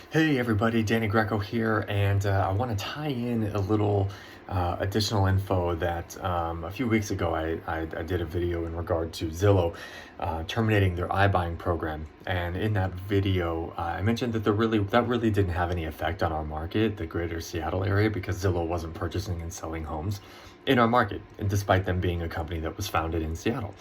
Hey everybody, Danny Greco here, and I want to tie in a little additional info that a few weeks ago I did a video in regard to Zillow terminating their iBuying program. And in that video, I mentioned that that really didn't have any effect on our market, the Greater Seattle area, because Zillow wasn't purchasing and selling homes in our market, and despite them being a company that was founded in Seattle.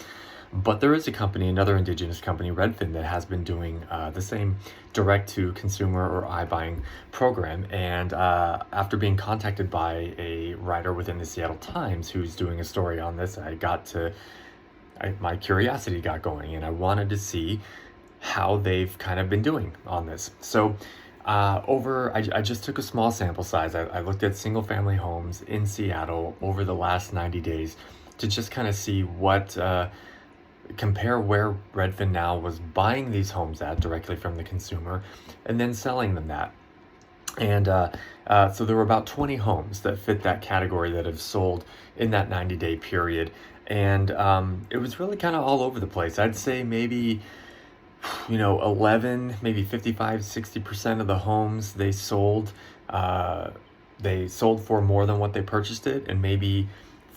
But there is a company, another indigenous company, Redfin, that has been doing the same direct-to-consumer or iBuying program. And after being contacted by a writer within the Seattle Times who's doing a story on this, my curiosity got going, and I wanted to see how they've kind of been doing on this. So I just took a small sample size. I looked at single-family homes in Seattle over the last 90 days to just kind of see compare where RedfinNow was buying these homes at directly from the consumer and then selling them that. And so there were about 20 homes that fit that category that have sold in that 90-day period. And it was really kind of all over the place. I'd say maybe 11, maybe 55, 60% of the homes they sold for more than what they purchased it, and maybe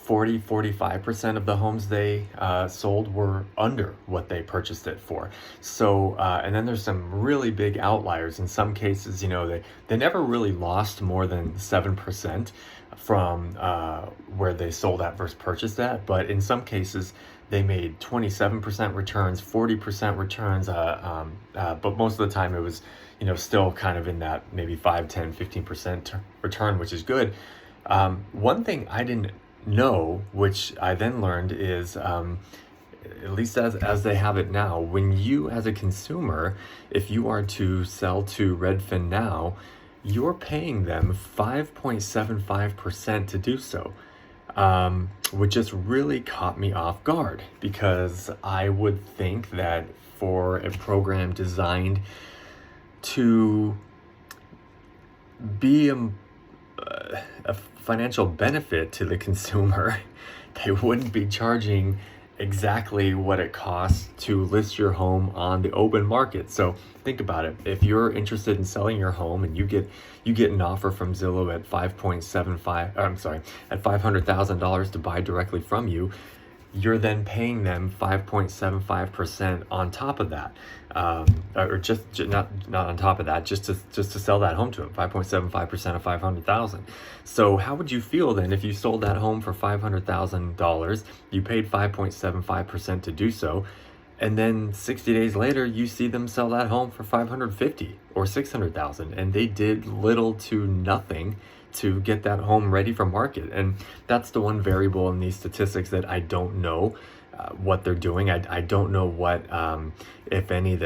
45% of the homes they sold were under what they purchased it for. So, and then there's some really big outliers. In some cases, they never really lost more than 7% from where they sold at versus purchased at. But in some cases, they made 27% returns, 40% returns. But most of the time it was, still kind of in that maybe 5, 10, 15% return, which is good. One thing I didn't know, which I then learned, is at least as they have it now, when you as a consumer, if you are to sell to RedfinNow, you're paying them 5.75% to do so, which just really caught me off guard, because I would think that for a program designed to be a financial benefit to the consumer, they wouldn't be charging exactly what it costs to list your home on the open market. So think about it. If you're interested in selling your home and you get an offer from Zillow at at $500,000 to buy directly from you, you're then paying them 5.75% on top of that, or just not on top of that, just to sell that home to them. 5.75% of 500,000. So how would you feel then if you sold that home for $500,000? You paid 5.75% to do so, and then 60 days later you see them sell that home for 550 or 600,000, and they did little to nothing to get that home ready for market. And that's the one variable in these statistics that I don't know what they're doing. I don't know what, if any,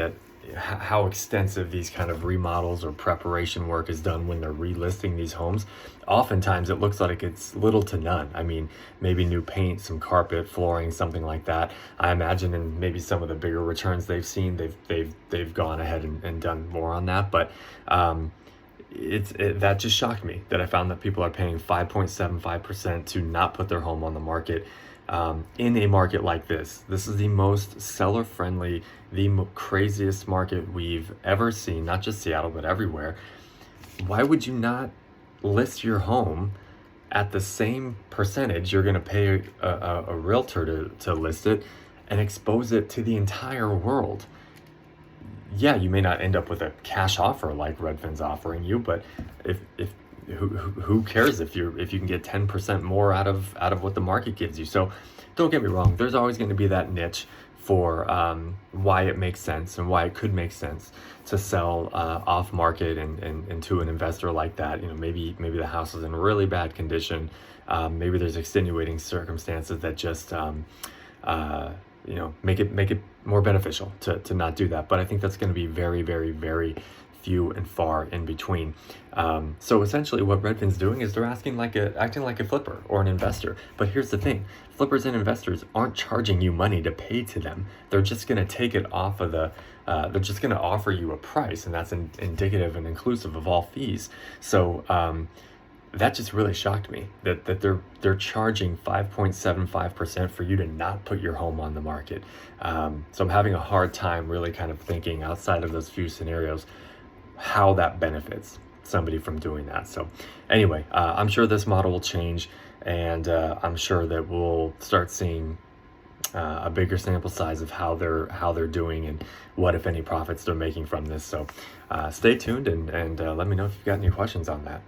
how extensive these kind of remodels or preparation work is done when they're relisting these homes. Oftentimes it looks like it's little to none. I mean, maybe new paint, some carpet, flooring, something like that. I imagine in maybe some of the bigger returns they've seen, they've gone ahead and done more on that. But that just shocked me, that I found that people are paying 5.75% to not put their home on the market in a market like this. This is the most seller-friendly, the craziest market we've ever seen, not just Seattle, but everywhere. Why would you not list your home at the same percentage you're going to pay a realtor to list it, and expose it to the entire world? Yeah, you may not end up with a cash offer like Redfin's offering you, but who cares if you can get 10% more out of what the market gives you? So don't get me wrong, there's always going to be that niche for why it makes sense and why it could make sense to sell off market and to an investor like that. Maybe the house is in really bad condition. Maybe there's extenuating circumstances that just make it more beneficial to not do that. But I think that's going to be very, very, very few and far in between. So essentially what Redfin's doing is they're acting like a flipper or an investor. But here's the thing: flippers and investors aren't charging you money to pay to them. They're just going to take it off of they're just going to offer you a price, and that's indicative and inclusive of all fees. So that just really shocked me, that they're charging 5.75% for you to not put your home on the market. So I'm having a hard time really kind of thinking outside of those few scenarios, how that benefits somebody from doing that. So anyway, I'm sure this model will change, and I'm sure that we'll start seeing a bigger sample size of how they're doing and what, if any, profits they're making from this. So stay tuned and let me know if you've got any questions on that.